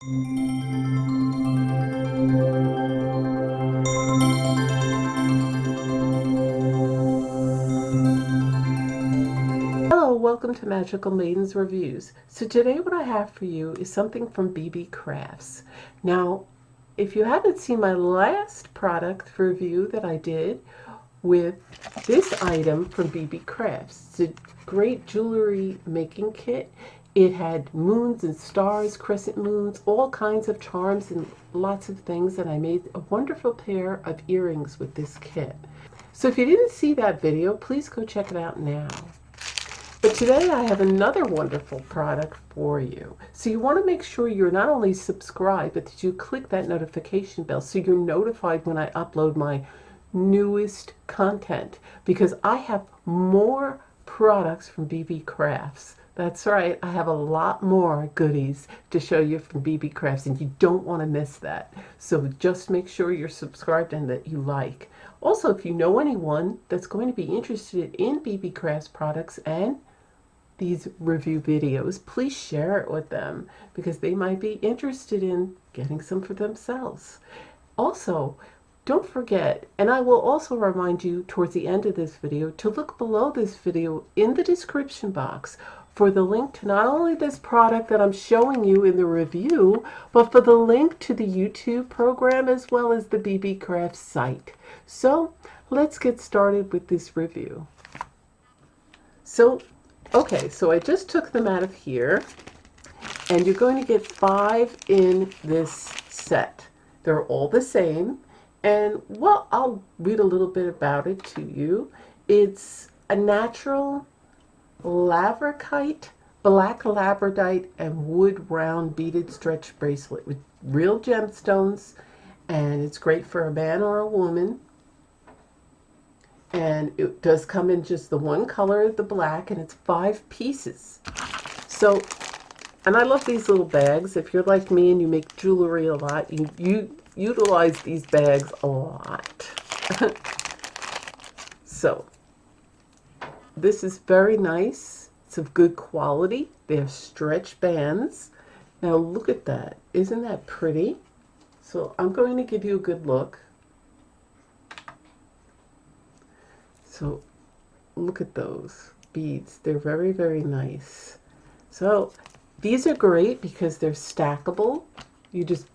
Hello, welcome to Magical Maidens Reviews. So today what I have for you is something from BB Crafts. Now, if you haven't seen my last product review that I did with this item from BB Crafts, it's a great jewelry making kit. It had moons and stars, crescent moons, all kinds of charms and lots of things, and I made a wonderful pair of earrings with this kit. So if you didn't see that video, please go check it out now. But today I have another wonderful product for you. So you want to make sure you're not only subscribed, but that you click that notification bell so you're notified when I upload my newest content, because I have more products from BB Crafts. That's right, I have a lot more goodies to show you from BB Crafts, and you don't want to miss that. So just make sure you're subscribed and that you like. Also, if you know anyone that's going to be interested in BB Crafts products and these review videos, please share it with them because they might be interested in getting some for themselves. Also, don't forget, and I will also remind you towards the end of this video, to look below this video in the description box for the link to not only this product that I'm showing you in the review, but for the link to the YouTube program as well as the BB Crafts site. So let's get started with this review. Okay, so I just took them out of here, and you're going to get 5 in this set. They're all the same, and well, I'll read a little bit about it to you. It's a natural labradorite, black labradorite, and wood round beaded stretch bracelet with real gemstones, and it's great for a man or a woman. And it does come in just the one color, the black, and it's 5 pieces. So, and I love these little bags. If you're like me and you make jewelry a lot, you utilize these bags a lot. So, this is very nice. It's of good quality. They have stretch bands. Now look at that. Isn't that pretty? So I'm going to give you a good look. So look at those beads. They're very, very nice. So these are great because they're stackable. You just,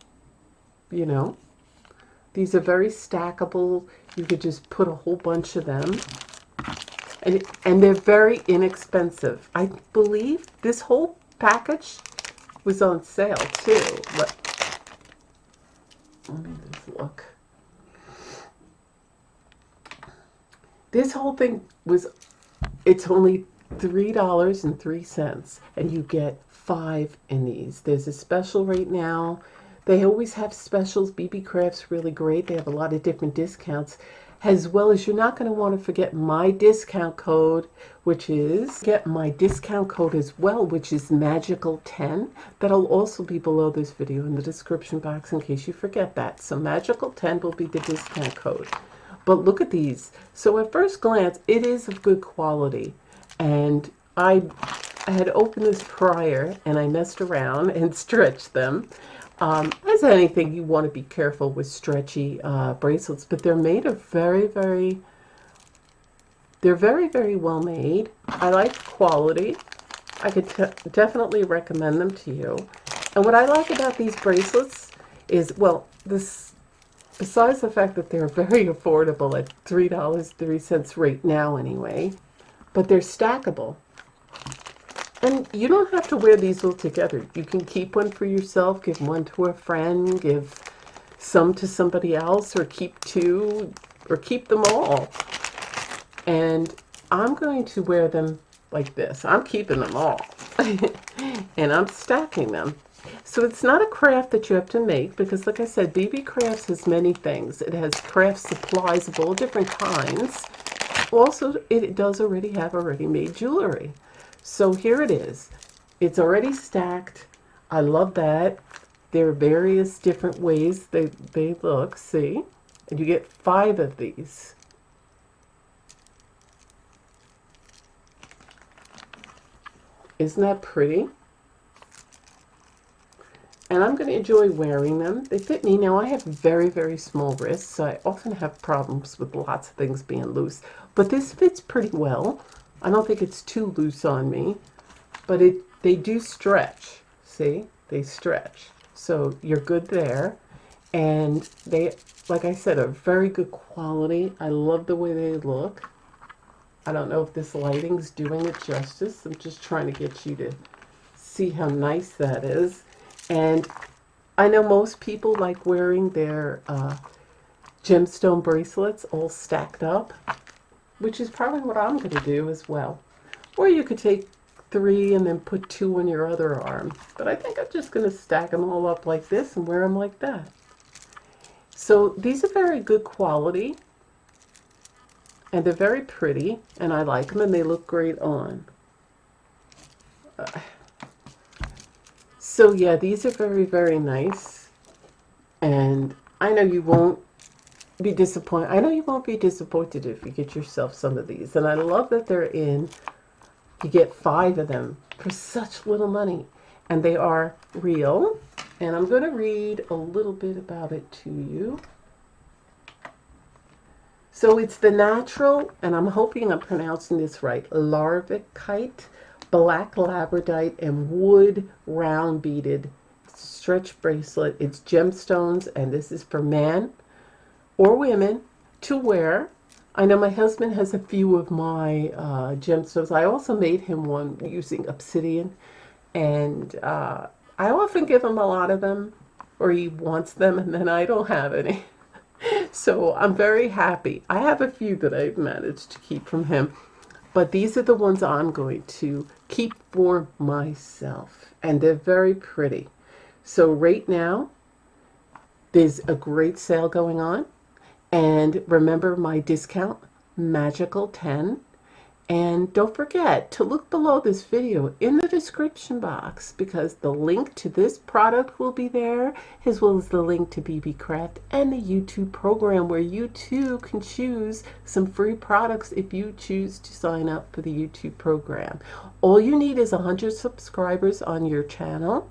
these are very stackable. You could just put a whole bunch of them. And they're very inexpensive. I believe this whole package was on sale too. Let me just look. This whole thing it's only $3.03, and you get 5 in these. There's a special right now. They always have specials. BB Crafts really great. They have a lot of different discounts, as well as you're not going to want to forget my discount code, which is, get my discount code as well, which is Magical10. That'll also be below this video in the description box in case you forget that. So Magical10 will be the discount code. But look at these. So at first glance, it is of good quality. And I had opened this prior, and I messed around and stretched them. As anything, you want to be careful with stretchy bracelets, but they're made of very, very well made. I like the quality. I could definitely recommend them to you. And what I like about these bracelets is, well, besides the fact that they're very affordable at $3.03 right now anyway, but they're stackable. And you don't have to wear these all together. You can keep one for yourself, give one to a friend, give some to somebody else, or keep 2, or keep them all. And I'm going to wear them like this. I'm keeping them all. And I'm stacking them. So it's not a craft that you have to make because, like I said, BB Crafts has many things. It has craft supplies of all different kinds. Also, it does already have ready-made jewelry. So here it is. It's already stacked. I love that. There are various different ways they look, see? And you get 5 of these. Isn't that pretty? and I'm going to enjoy wearing them. They fit me. Now, I have very, very small wrists, so I often have problems with lots of things being loose. But this fits pretty well. I don't think it's too loose on me, but they do stretch. See? They stretch. So you're good there. And they, like I said, are very good quality. I love the way they look. I don't know if this lighting's doing it justice. I'm just trying to get you to see how nice that is. And I know most people like wearing their gemstone bracelets all stacked up, which is probably what I'm going to do as well. Or you could take 3 and then put 2 on your other arm. But I think I'm just going to stack them all up like this and wear them like that. So these are very good quality. And they're very pretty. And I like them and they look great on. So yeah, these are very, very nice. And I know you won't be disappointed. I know you won't be disappointed if you get yourself some of these. And I love that they're in. You get 5 of them for such little money. And they are real. And I'm going to read a little bit about it to you. So it's the natural, and I'm hoping I'm pronouncing this right, larvikite, black labradorite, and wood round beaded stretch bracelet. It's gemstones, and this is for men or women to wear. I know my husband has a few of my gemstones. I also made him one using obsidian, and I often give him a lot of them, or he wants them, and then I don't have any. So I'm very happy. I have a few that I've managed to keep from him, but these are the ones I'm going to keep for myself, and they're very pretty. So right now, there's a great sale going on. And remember my discount, Magical10. And don't forget to look below this video in the description box, because the link to this product will be there, as well as the link to BB Craft and the YouTube program, where you too can choose some free products if you choose to sign up for the YouTube program. All you need is 100 subscribers on your channel,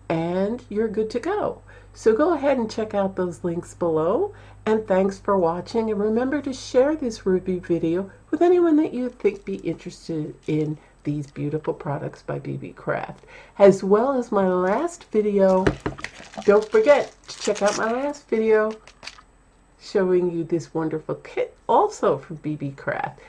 and you're good to go. So go ahead and check out those links below. And thanks for watching. And remember to share this review video with anyone that you think be interested in these beautiful products by BB Craft. As well as my last video. Don't forget to check out my last video showing you this wonderful kit also from BB Craft.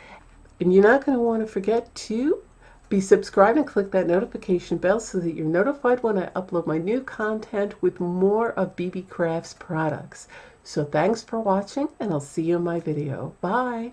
And you're not going to want to forget to be subscribed and click that notification bell so that you're notified when I upload my new content with more of BB Craft's products. So thanks for watching, and I'll see you in my video. Bye.